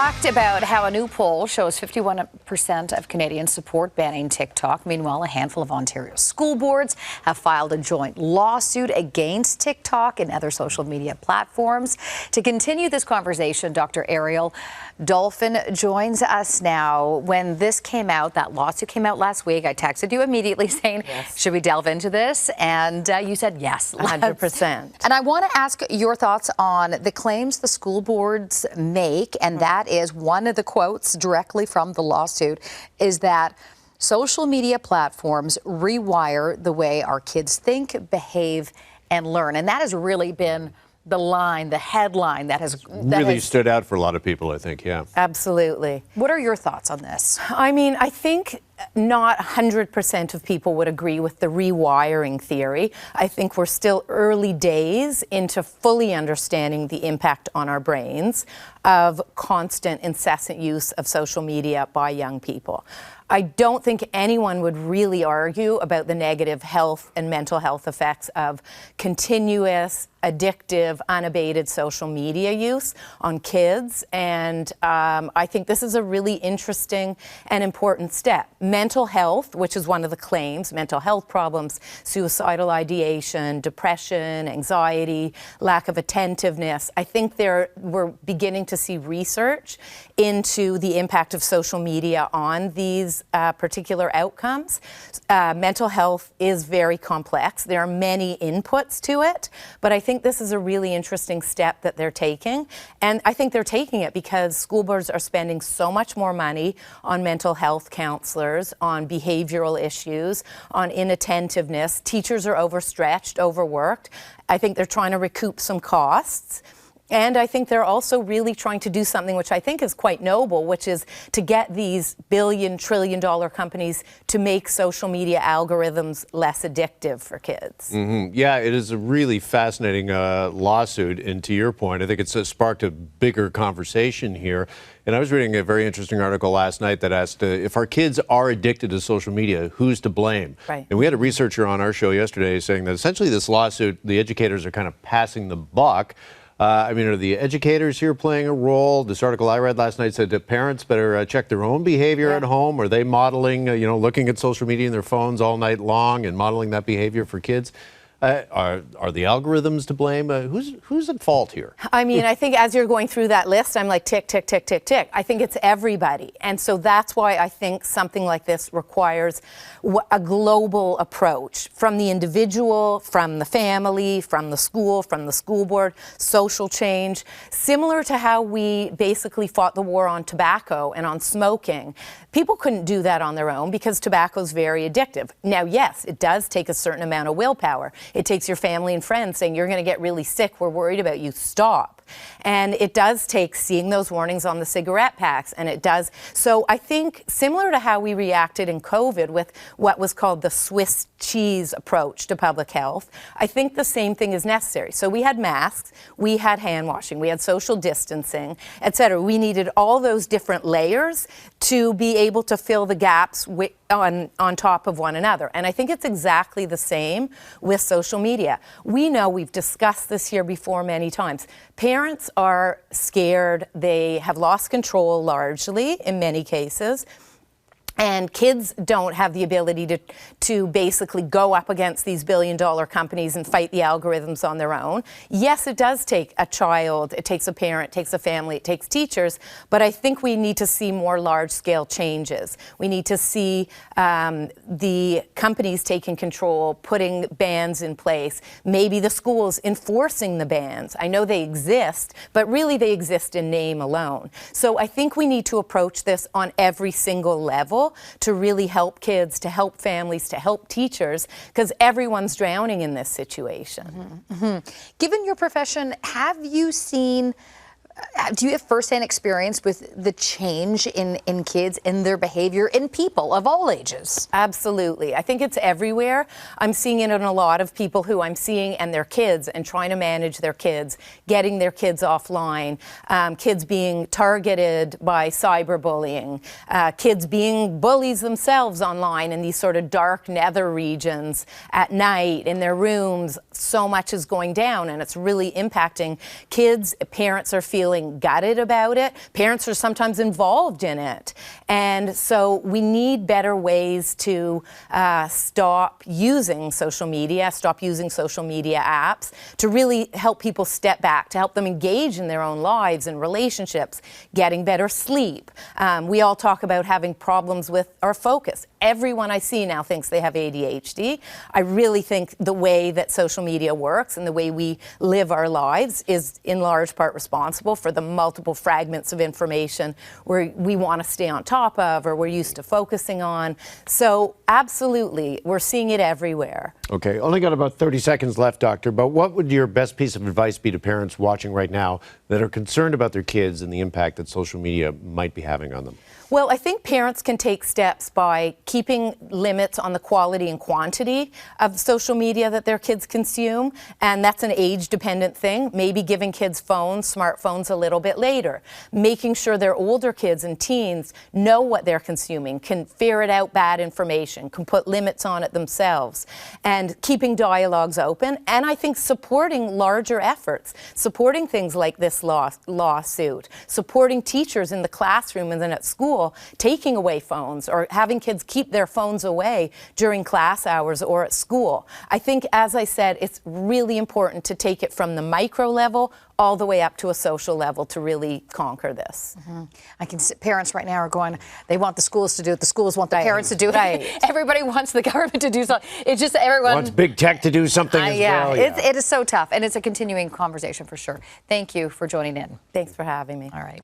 talked about how a new poll shows 51% of Canadians support banning TikTok. Meanwhile, a handful of Ontario school boards have filed a joint lawsuit against TikTok and other social media platforms. To continue this conversation, Dr. Ariel Dolphin joins us now. When this came out, that lawsuit came out last week, I texted you immediately saying, yes, should we delve into this? And you said yes. 100%. And I want to ask your thoughts on the claims the school boards make, and that is one of the quotes directly from the lawsuit is that social media platforms rewire the way our kids think, behave, and learn. And that has really been the line, the headline that has really stood out for a lot of people, I think, yeah. Absolutely. What are your thoughts on this? I mean, I think not 100% of people would agree with the rewiring theory. I think we're still early days into fully understanding the impact on our brains of constant, incessant use of social media by young people. I don't think anyone would really argue about the negative health and mental health effects of continuous, addictive, unabated social media use on kids. And I think this is a really interesting and important step. Mental health, which is one of the claims, mental health problems, suicidal ideation, depression, anxiety, lack of attentiveness. I think we're beginning to see research into the impact of social media on these particular outcomes. Mental health is very complex. There are many inputs to it, but I think this is a really interesting step that they're taking. And I think they're taking it because school boards are spending so much more money on mental health counselors, on behavioral issues, on inattentiveness. Teachers are overstretched, overworked. I think they're trying to recoup some costs. And I think they're also really trying to do something which I think is quite noble, which is to get these billion, trillion-dollar companies to make social media algorithms less addictive for kids. Mm-hmm. Yeah, it is a really fascinating lawsuit. And to your point, I think it's sparked a bigger conversation here. And I was reading a very interesting article last night that asked if our kids are addicted to social media, who's to blame? Right. And we had a researcher on our show yesterday saying that essentially this lawsuit, the educators are kind of passing the buck. I mean, are the educators here playing a role? This article I read last night said that parents better check their own behavior at home. Are they modeling, looking at social media in their phones all night long and modeling that behavior for kids? Are the algorithms to blame? Who's at fault here? I mean, I think as you're going through that list, I'm like, tick, tick, tick, tick, tick. I think it's everybody. And so that's why I think something like this requires a global approach from the individual, from the family, from the school board, social change, similar to how we basically fought the war on tobacco and on smoking. People couldn't do that on their own because tobacco is very addictive. Now, yes, it does take a certain amount of willpower. It takes your family and friends saying, you're going to get really sick, we're worried about you, stop. And it does take seeing those warnings on the cigarette packs, and it does. So I think similar to how we reacted in COVID with what was called the Swiss cheese approach to public health, I think the same thing is necessary. So we had masks, we had hand washing, we had social distancing, et cetera. We needed all those different layers to be able to fill the gaps on top of one another. And I think it's exactly the same with social media. We know, we've discussed this here before many times, parents are scared. They have lost control largely in many cases. And kids don't have the ability to basically go up against these billion-dollar companies and fight the algorithms on their own. Yes, it does take a child, it takes a parent, it takes a family, it takes teachers, but I think we need to see more large-scale changes. We need to see the companies taking control, putting bans in place, maybe the schools enforcing the bans. I know they exist, but really they exist in name alone. So I think we need to approach this on every single level to really help kids, to help families, to help teachers, because everyone's drowning in this situation. Mm-hmm. Mm-hmm. Given your profession, have you seen do you have firsthand experience with the change in kids, in their behavior, in people of all ages? Absolutely. I think it's everywhere. I'm seeing it in a lot of people who I'm seeing and their kids and trying to manage their kids, getting their kids offline, kids being targeted by cyberbullying, kids being bullies themselves online in these sort of dark nether regions at night in their rooms. So much is going down and it's really impacting kids. Parents are feeling feeling gutted about it. Parents are sometimes involved in it. And so we need better ways to stop using social media apps, to really help people step back, to help them engage in their own lives and relationships, getting better sleep. We all talk about having problems with our focus. Everyone I see now thinks they have ADHD. I really think the way that social media works and the way we live our lives is in large part responsible for the multiple fragments of information where we want to stay on top of or we're used to focusing on. So absolutely, we're seeing it everywhere. Okay, only got about 30 seconds left, Doctor, but what would your best piece of advice be to parents watching right now that are concerned about their kids and the impact that social media might be having on them? Well, I think parents can take steps by keeping limits on the quality and quantity of social media that their kids consume, and that's an age-dependent thing. Maybe giving kids smartphones a little bit later. Making sure their older kids and teens know what they're consuming, can ferret out bad information, can put limits on it themselves, and keeping dialogues open, and I think supporting larger efforts, supporting things like this lawsuit, supporting teachers in the classroom and then at school, taking away phones or having kids keep their phones away during class hours or at school. I think, as I said, it's really important to take it from the micro level all the way up to a social level to really conquer this. Mm-hmm. I can see parents right now are going, they want the schools to do it, the schools want the parents to do it. Right. Everybody wants the government to do something. It's just everyone wants big tech to do something as well. It is so tough, and it's a continuing conversation for sure. Thank you for joining in. Thanks for having me. All right.